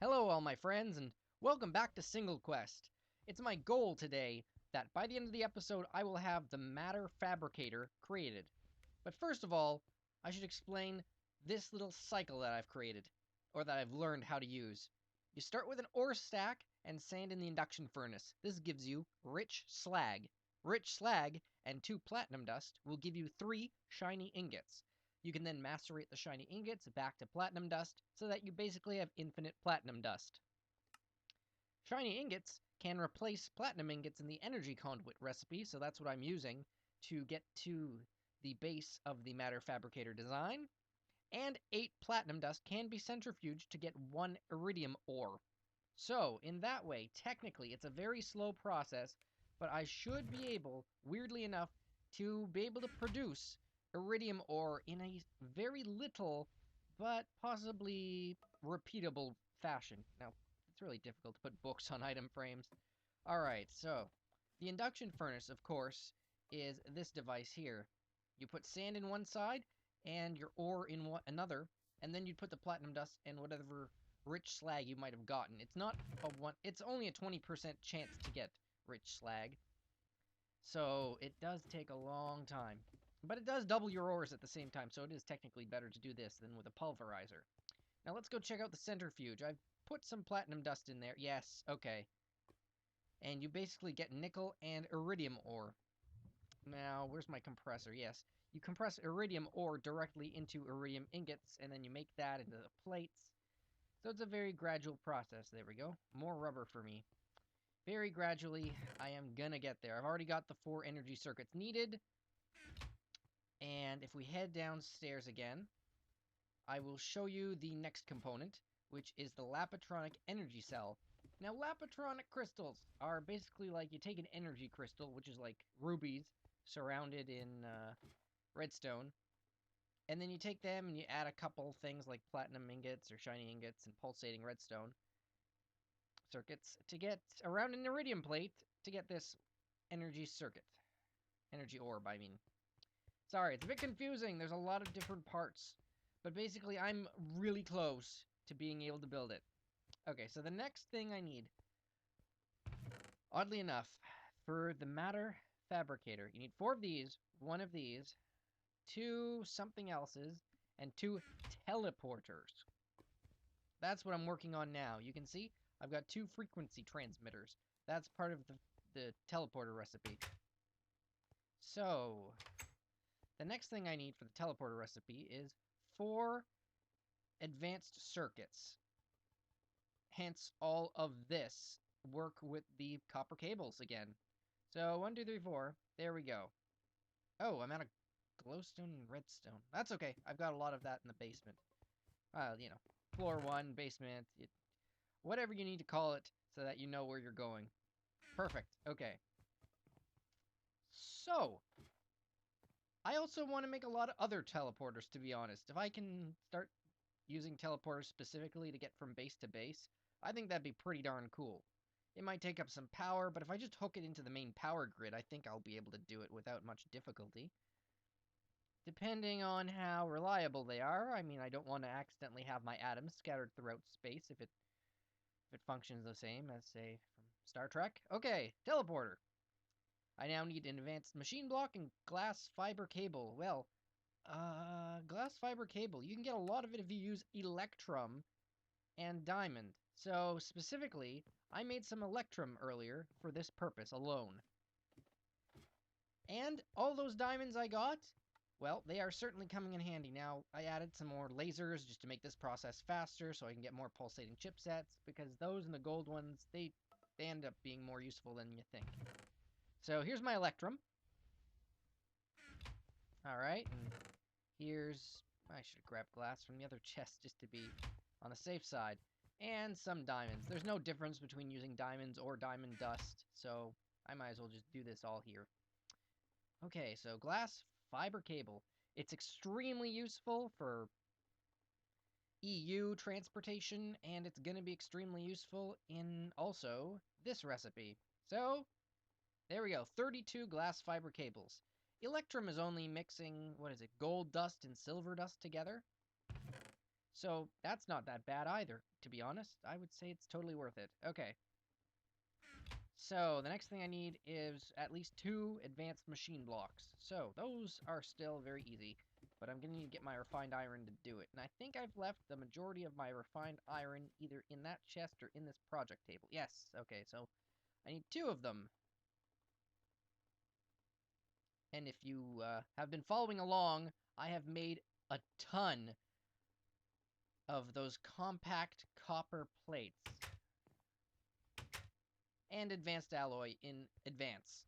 Hello all my friends and welcome back to SingleQuest. It's my goal today that by the end of the episode I will have the matter fabricator created. But first of all, I should explain this little cycle that I've created, or that I've learned how to use. You start with an ore stack and sand in the induction furnace. This gives you rich slag. Rich slag and 2 platinum dust will give you 3 shiny ingots. You can then macerate the shiny ingots back to platinum dust so that you basically have infinite platinum dust. Shiny ingots can replace platinum ingots in the energy conduit recipe, so that's what I'm using to get to the base of the matter fabricator design. And 8 platinum dust can be centrifuged to get 1 iridium ore. So, in that way, technically, it's a very slow process, but I should be able, weirdly enough, to be able to produce iridium ore in a very little, but possibly repeatable fashion. Now, it's really difficult to put books on item frames. Alright, so, the induction furnace, of course, is this device here. You put sand in one side, and your ore in another, and then you'd put the platinum dust and whatever rich slag you might have gotten. It's not it's only a 20% chance to get rich slag. So it does take a long time. But it does double your ores at the same time, so it is technically better to do this than with a pulverizer. Now let's go check out the centrifuge. I've put some platinum dust in there. Yes, okay. And you basically get nickel and iridium ore. Now, where's my compressor? Yes. You compress iridium ore directly into iridium ingots, and then you make that into the plates. So it's a very gradual process. There we go. More rubber for me. Very gradually, I am gonna get there. I've already got the 4 energy circuits needed. And if we head downstairs again, I will show you the next component, which is the Lapatronic energy cell. Now, Lapatronic crystals are basically like you take an energy crystal, which is like rubies surrounded in redstone, and then you take them and you add a couple things like platinum ingots or shiny ingots and pulsating redstone circuits to get around an iridium plate to get this energy circuit. Energy orb, I mean. Sorry, it's a bit confusing. There's a lot of different parts. But basically, I'm really close to being able to build it. Okay, so the next thing I need, oddly enough, for the matter fabricator, you need 4 of these, 1 of these, 2 something else's, and 2 teleporters. That's what I'm working on now. You can see I've got 2 frequency transmitters. That's part of the teleporter recipe. So, the next thing I need for the teleporter recipe is 4 advanced circuits. Hence, all of this work with the copper cables again. So, 1, 2, 3, 4. There we go. Oh, I'm out of glowstone and redstone. That's okay. I've got a lot of that in the basement. You know, floor 1, basement, whatever you need to call it so that you know where you're going. Perfect. Okay. So, I also want to make a lot of other teleporters, to be honest. If I can start using teleporters specifically to get from base to base, I think that'd be pretty darn cool. It might take up some power, but if I just hook it into the main power grid, I think I'll be able to do it without much difficulty. Depending on how reliable they are, I mean, I don't want to accidentally have my atoms scattered throughout space if it functions the same as, say, from Star Trek. Okay, teleporter. I now need an advanced machine block and glass fiber cable. Well, glass fiber cable. You can get a lot of it if you use electrum and diamond. So, specifically, I made some electrum earlier for this purpose alone. And all those diamonds I got, well, they are certainly coming in handy. Now, I added some more lasers just to make this process faster so I can get more pulsating chipsets, because those and the gold ones, they end up being more useful than you think. So, here's my electrum. Alright, and here's... I should have grabbed glass from the other chest just to be on the safe side. And some diamonds. There's no difference between using diamonds or diamond dust, so I might as well just do this all here. Okay, so glass fiber cable. It's extremely useful for EU transportation, and it's going to be extremely useful in also this recipe. So, there we go, 32 glass fiber cables. Electrum is only mixing, what is it, gold dust and silver dust together. So that's not that bad either, to be honest. I would say it's totally worth it. Okay. So the next thing I need is at least 2 advanced machine blocks. So those are still very easy, but I'm going to need to get my refined iron to do it. And I think I've left the majority of my refined iron either in that chest or in this project table. Yes, okay, so I need 2 of them. And if you have been following along, I have made a ton of those compact copper plates. And advanced alloy in advance.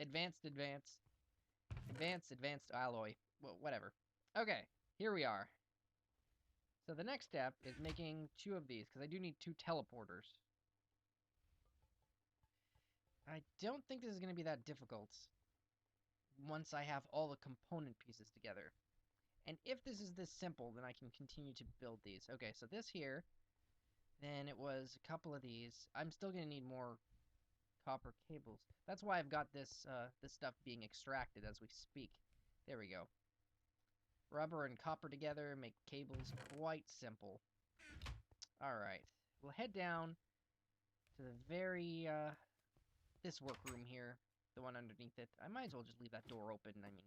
Advanced alloy. Well, whatever. Okay, here we are. So the next step is making 2 of these, because I do need 2 teleporters. I don't think this is going to be that difficult once I have all the component pieces together. And if this is this simple, then I can continue to build these. Okay, so this here, then it was a couple of these. I'm still going to need more copper cables. That's why I've got this this stuff being extracted as we speak. There we go. Rubber and copper together make cables quite simple. Alright, we'll head down to the very, this workroom here, the one underneath it. I might as well just leave that door open. I mean,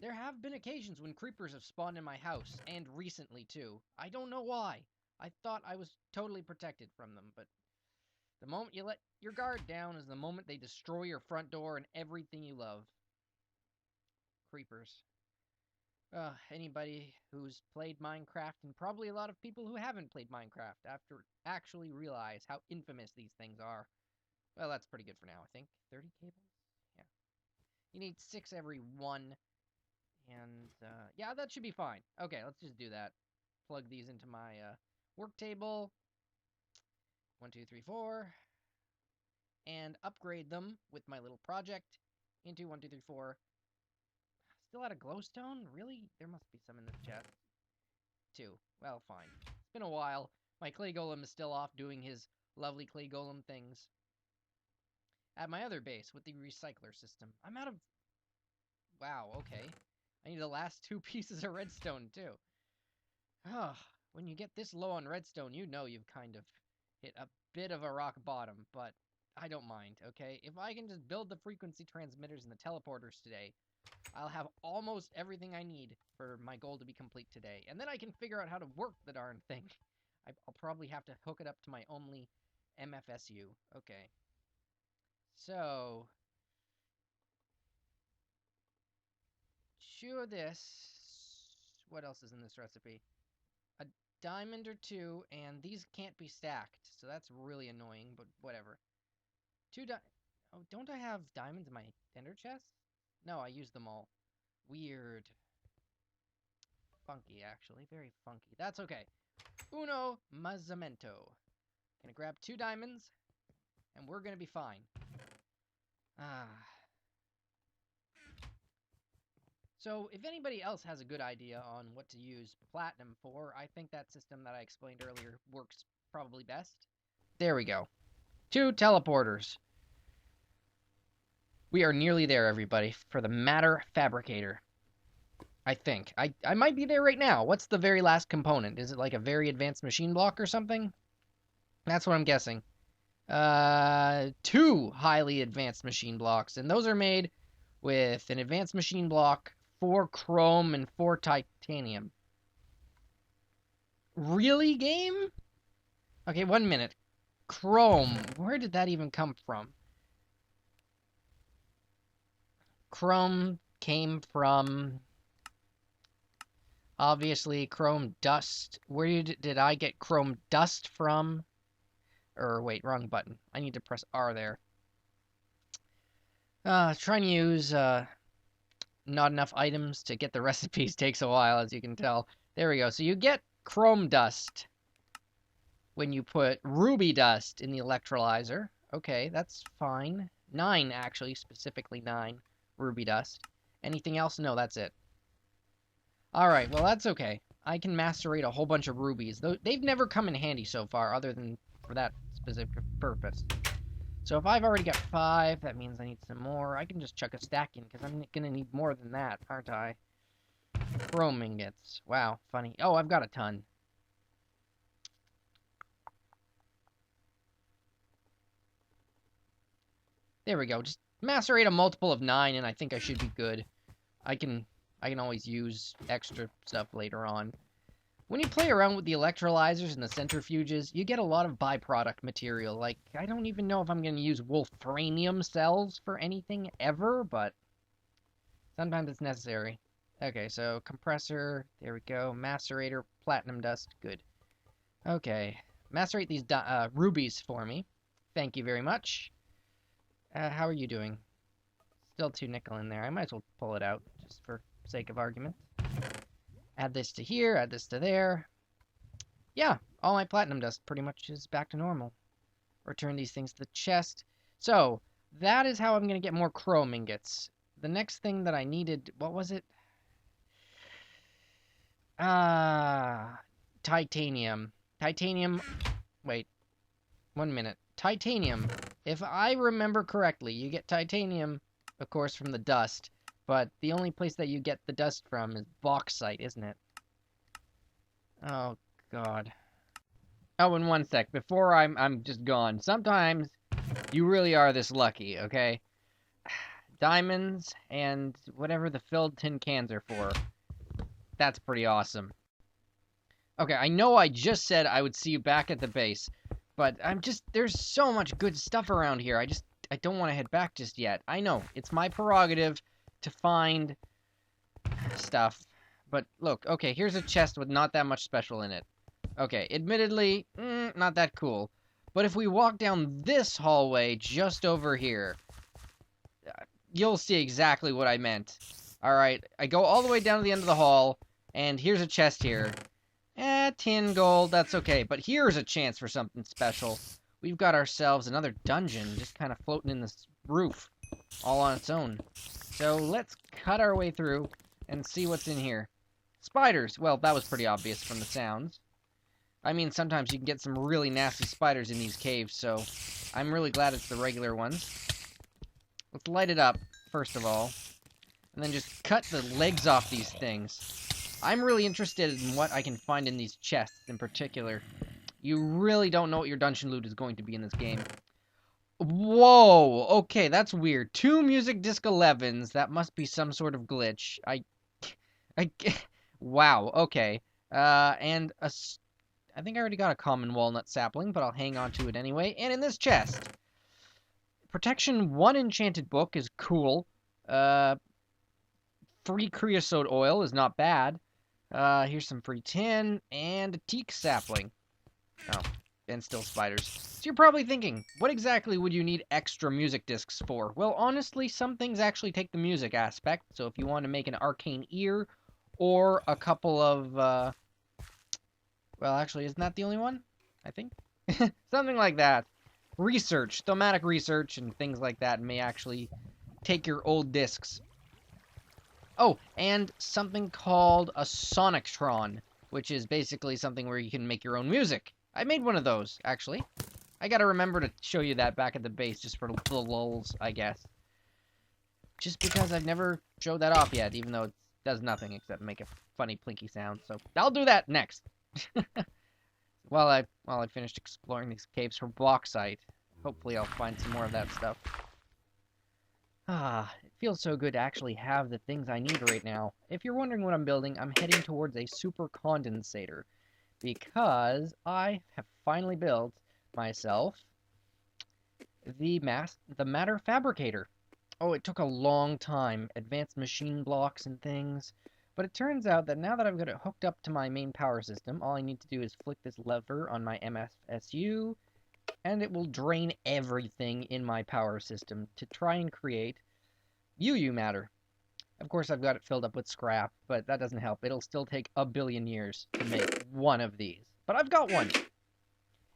there have been occasions when creepers have spawned in my house, and recently too. I don't know why. I thought I was totally protected from them, but the moment you let your guard down is the moment they destroy your front door and everything you love. Creepers. Anybody who's played Minecraft, and probably a lot of people who haven't played Minecraft, after actually realize how infamous these things are. Well, that's pretty good for now, I think. 30 cables? Yeah. You need 6 every 1. And, yeah, that should be fine. Okay, let's just do that. Plug these into my, work table. 1, 2, 3, 4. And upgrade them with my little project into 1, 2, 3, 4. Still out of glowstone? Really? There must be some in this chest. 2. Well, fine. It's been a while. My clay golem is still off doing his lovely clay golem things. At my other base with the recycler system. I'm out of... Wow, okay. I need the last 2 pieces of redstone, too. When you get this low on redstone, you know you've kind of hit a bit of a rock bottom, but I don't mind, okay? If I can just build the frequency transmitters and the teleporters today, I'll have almost everything I need for my goal to be complete today. And then I can figure out how to work the darn thing. I'll probably have to hook it up to my only MFSU. Okay. So... chew this. What else is in this recipe? A diamond or 2, and these can't be stacked, so that's really annoying, but whatever. 2 oh, don't I have diamonds in my ender chest? No, I used them all. Weird. Funky, actually. Very funky. That's okay. Uno mazzamento. Gonna grab 2 diamonds, and we're gonna be fine. So, if anybody else has a good idea on what to use platinum for, I think that system that I explained earlier works probably best. There we go. 2 teleporters. We are nearly there, everybody, for the Matter Fabricator. I think. I might be there right now. What's the very last component? Is it like a very advanced machine block or something? That's what I'm guessing. 2 highly advanced machine blocks, and those are made with an advanced machine block, 4 chrome, and 4 titanium. Really, game? Okay, 1 minute. Chrome. Where did that even come from? Chrome came from... obviously, chrome dust. Where did I get chrome dust from? Or, wait, wrong button. I need to press R there. Trying to use, not enough items to get the recipes takes a while, as you can tell. There we go. So you get chrome dust when you put ruby dust in the electrolyzer. Okay, that's fine. 9, actually, specifically 9 ruby dust. Anything else? No, that's it. Alright, well, that's okay. I can macerate a whole bunch of rubies. They've never come in handy so far, other than for that specific purpose. So if I've already got 5, that means I need some more. I can just chuck a stack in, because I'm going to need more than that, aren't I? Chrome ingots. Wow, funny. Oh, I've got a ton. There we go. Just macerate a multiple of 9, and I think I should be good. I can always use extra stuff later on. When you play around with the electrolyzers and the centrifuges, you get a lot of byproduct material. Like, I don't even know if I'm going to use wolframium cells for anything ever, but sometimes it's necessary. Okay, so compressor, there we go. Macerator, platinum dust, good. Okay, macerate these rubies for me. Thank you very much. How are you doing? Still 2 nickel in there. I might as well pull it out, just for sake of argument. Add this to here, add this to there. Yeah, all my platinum dust pretty much is back to normal. Return these things to the chest. So, that is how I'm going to get more chrome ingots. The next thing that I needed, what was it? Titanium. Titanium, wait, 1 minute. Titanium. If I remember correctly, you get titanium, of course, from the dust. But the only place that you get the dust from is bauxite, isn't it? Oh, God. Oh, and 1 sec. Before I'm just gone. Sometimes you really are this lucky, okay? Diamonds and whatever the filled tin cans are for. That's pretty awesome. Okay, I know I just said I would see you back at the base. But there's so much good stuff around here. I don't want to head back just yet. I know, it's my prerogative to find stuff. But look, okay, here's a chest with not that much special in it. Okay, admittedly, not that cool. But if we walk down this hallway just over here, you'll see exactly what I meant. Alright, I go all the way down to the end of the hall, and here's a chest here. Tin gold, that's okay. But here's a chance for something special. We've got ourselves another dungeon just kind of floating in this roof, all on its own. So let's cut our way through and see what's in here. Spiders. Well, that was pretty obvious from the sounds. I mean, sometimes you can get some really nasty spiders in these caves, so I'm really glad it's the regular ones. Let's light it up, first of all, and then just cut the legs off these things. I'm really interested in what I can find in these chests in particular. You really don't know what your dungeon loot is going to be in this game. Whoa! Okay, that's weird. 2 music disc 11s. That must be some sort of glitch. Wow, okay. And I think I already got a common walnut sapling, but I'll hang on to it anyway. And in this chest, Protection 1 enchanted book is cool. Free creosote oil is not bad. Here's some free tin and a teak sapling. Oh, and still spiders. So you're probably thinking, what exactly would you need extra music discs for? Well, honestly, some things actually take the music aspect. So if you want to make an arcane ear or a couple of, well, actually, isn't that the only one? I think. Something like that. Research, thematic research and things like that may actually take your old discs. Oh, and something called a Sonictron, which is basically something where you can make your own music. I made one of those, actually. I gotta remember to show you that back at the base, just for the lulz, I guess. Just because I've never showed that off yet, even though it does nothing except make a funny plinky sound. So I'll do that next. While I finished exploring these caves for bauxite. Hopefully I'll find some more of that stuff. Ah, it feels so good to actually have the things I need right now. If you're wondering what I'm building, I'm heading towards a super condensator. Because I have finally built myself the matter fabricator. Oh, it took a long time. Advanced machine blocks and things. But it turns out that now that I've got it hooked up to my main power system, all I need to do is flick this lever on my MFSU, and it will drain everything in my power system to try and create UU matter. Of course, I've got it filled up with scrap, but that doesn't help. It'll still take a billion years to make one of these. But I've got one!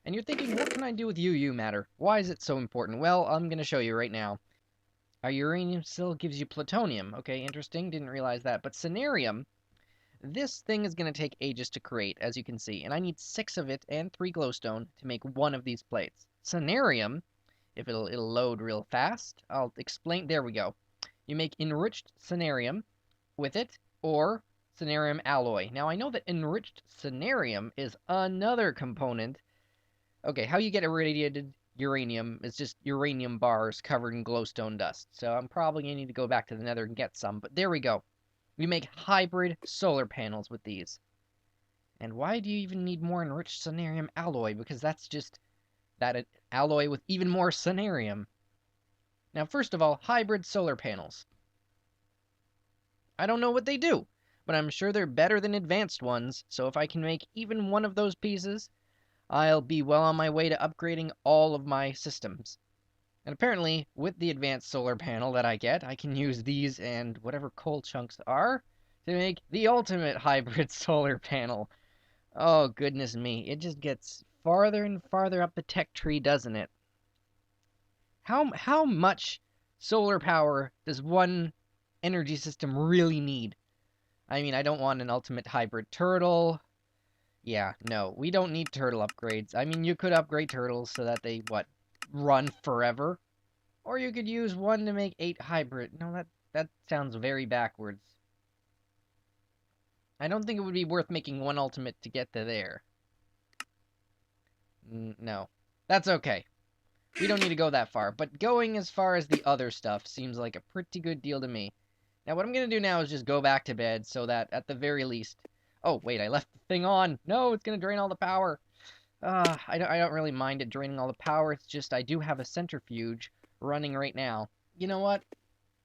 And you're thinking, what can I do with UU matter? Why is it so important? Well, I'm going to show you right now. Our uranium still gives you plutonium. Okay, interesting. Didn't realize that. But cenarium, this thing is going to take ages to create, as you can see. And I need 6 of it and 3 glowstone to make one of these plates. Cenarium, if it'll load real fast, I'll explain. There we go. You make enriched cenarium with it, or Cenarium alloy. Now, I know that enriched cenarium is another component. Okay, how you get irradiated uranium is just uranium bars covered in glowstone dust. So I'm probably going to need to go back to the nether and get some. But there we go. We make hybrid solar panels with these. And why do you even need more enriched cenarium alloy? Because that's just that alloy with even more cenarium. Now, first of all, hybrid solar panels. I don't know what they do, but I'm sure they're better than advanced ones, so if I can make even one of those pieces, I'll be well on my way to upgrading all of my systems. And apparently, with the advanced solar panel that I get, I can use these and whatever coal chunks are to make the ultimate hybrid solar panel. Oh, goodness me. It just gets farther and farther up the tech tree, doesn't it? How much solar power does one energy system really need? I mean, I don't want an ultimate hybrid turtle. Yeah, no, we don't need turtle upgrades. I mean, you could upgrade turtles so that they, run forever? Or you could use one to make 8 hybrid. No, that sounds very backwards. I don't think it would be worth making one ultimate to get to there. No. That's okay. We don't need to go that far. But going as far as the other stuff seems like a pretty good deal to me. Now, what I'm going to do now is just go back to bed so that, at the very least... Oh, wait, I left the thing on. No, it's going to drain all the power. I don't really mind it draining all the power. It's just I do have a centrifuge running right now. You know what?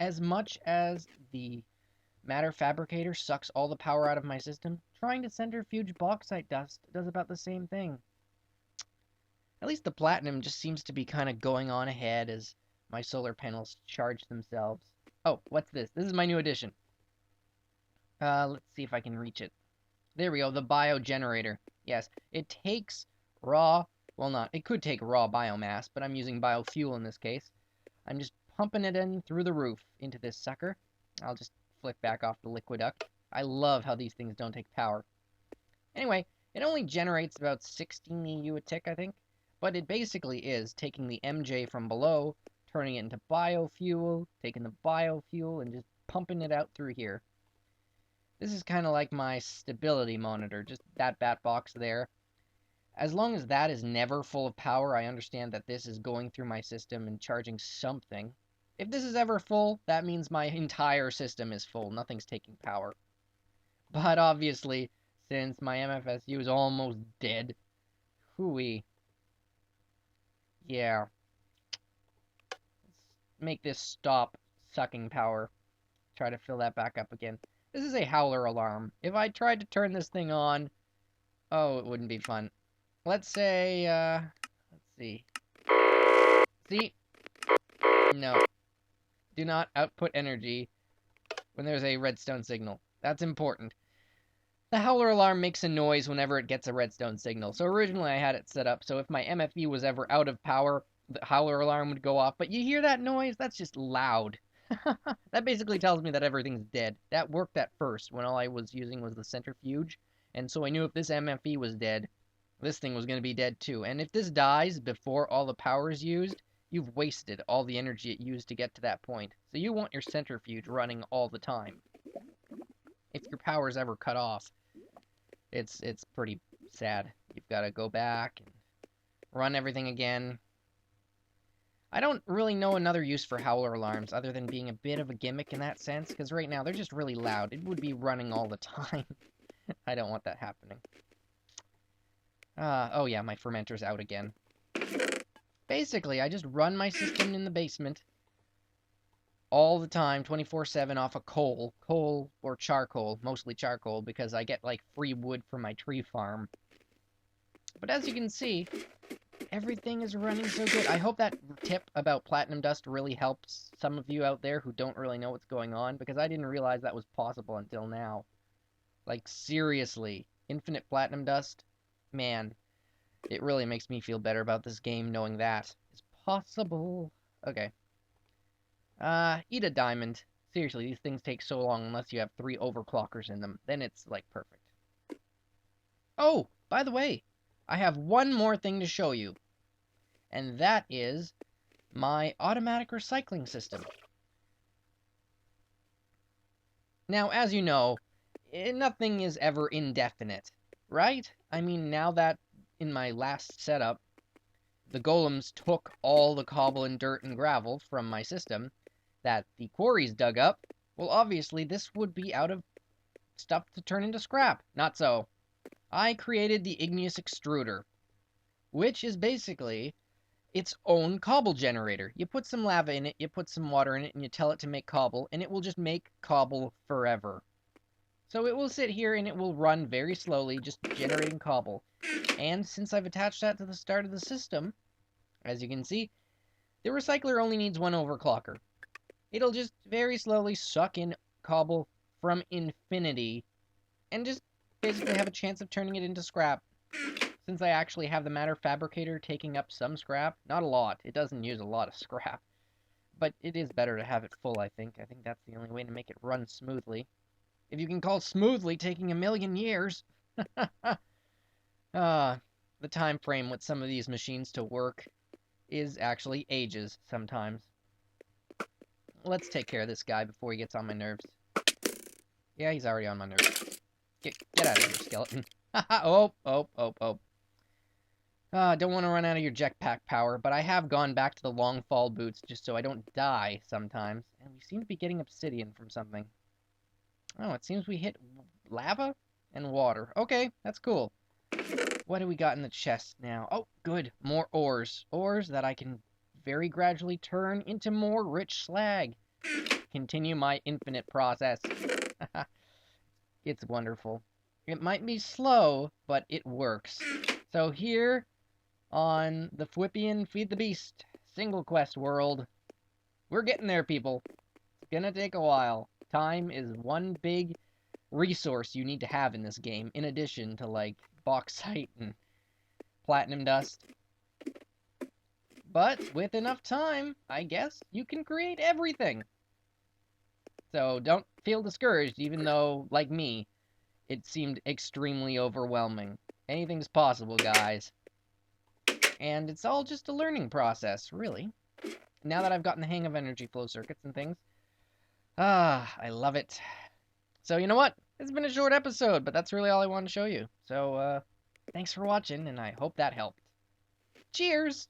As much as the matter fabricator sucks all the power out of my system, trying to centrifuge bauxite dust does about the same thing. At least the platinum just seems to be kind of going on ahead as my solar panels charge themselves. Oh, what's this? This is my new addition. Let's see if I can reach it. There we go, the biogenerator. Yes, it takes raw, well not, it could take raw biomass, but I'm using biofuel in this case. I'm just pumping it in through the roof into this sucker. I'll just flick back off the liquiduct. I love how these things don't take power. Anyway, it only generates about 16 EU a tick, I think. But it basically is taking the MJ from below, turning it into biofuel, taking the biofuel, and just pumping it out through here. This is kind of like my stability monitor, just that bat box there. As long as that is never full of power, I understand that this is going through my system and charging something. If this is ever full, that means my entire system is full. Nothing's taking power. But obviously, since my MFSU is almost dead, hooey. Yeah. Let's make this stop sucking power. Try to fill that back up again. This is a howler alarm. If I tried to turn this thing on, oh, it wouldn't be fun. Let's say, let's see. See? No. Do not output energy when there's a redstone signal. That's important. The howler alarm makes a noise whenever it gets a redstone signal. So originally I had it set up so if my MFE was ever out of power, the howler alarm would go off. But you hear that noise? That's just loud. That basically tells me that everything's dead. That worked at first when all I was using was the centrifuge. And so I knew if this MFE was dead, this thing was going to be dead too. And if this dies before all the power is used, you've wasted all the energy it used to get to that point. So you want your centrifuge running all the time. If your power is ever cut off, it's pretty sad. You've got to go back and run everything again. I don't really know another use for howler alarms other than being a bit of a gimmick in that sense, because right now they're just really loud. It would be running all the time. I don't want that happening. Oh yeah, my fermenter's out again. Basically, I just run my system in the basement all the time, 24/7 off of coal. Coal or charcoal, mostly charcoal, because I get like free wood from my tree farm. But as you can see, everything is running so good. I hope that tip about platinum dust really helps some of you out there who don't really know what's going on, because I didn't realize that was possible until now. Like, seriously, infinite platinum dust? Man, it really makes me feel better about this game knowing that is possible. Okay. Eat a diamond. Seriously, these things take so long unless you have 3 overclockers in them. Then it's, like, perfect. Oh, by the way, I have one more thing to show you. And that is my automatic recycling system. Now, as you know, nothing is ever indefinite, right? I mean, now that in my last setup, the golems took all the cobble and dirt and gravel from my system that the quarries dug up, well, obviously this would be out of stuff to turn into scrap. Not so. I created the igneous extruder, which is basically its own cobble generator. You put some lava in it, you put some water in it, and you tell it to make cobble, and it will just make cobble forever. So it will sit here and it will run very slowly, just generating cobble. And since I've attached that to the start of the system, as you can see, the recycler only needs one overclocker. It'll just very slowly suck in cobble from infinity and just basically have a chance of turning it into scrap. Since I actually have the matter fabricator taking up some scrap, not a lot, it doesn't use a lot of scrap, but it is better to have it full, I think. I think that's the only way to make it run smoothly. If you can call smoothly taking 1,000,000 years. The time frame with some of these machines to work is actually ages sometimes. Let's take care of this guy before he gets on my nerves. Yeah, he's already on my nerves. Get out of here, skeleton. Oh. Don't want to run out of your jetpack power, but I have gone back to the long fall boots just so I don't die sometimes. And we seem to be getting obsidian from something. Oh, it seems we hit lava and water. Okay, that's cool. What do we got in the chest now? Oh, good. More ores. Ores that I can very gradually turn into more rich slag. Continue my infinite process. It's wonderful. It might be slow, but it works. So here on the Fwippian Feed the Beast single quest world, we're getting there, people. It's gonna take a while. Time is one big resource you need to have in this game, in addition to, like, bauxite and platinum dust. But with enough time, I guess, you can create everything. So don't feel discouraged, even though, like me, it seemed extremely overwhelming. Anything's possible, guys. And it's all just a learning process, really. Now that I've gotten the hang of energy flow circuits and things. I love it. So, you know what? It's been a short episode, but that's really all I wanted to show you. So, thanks for watching, and I hope that helped. Cheers!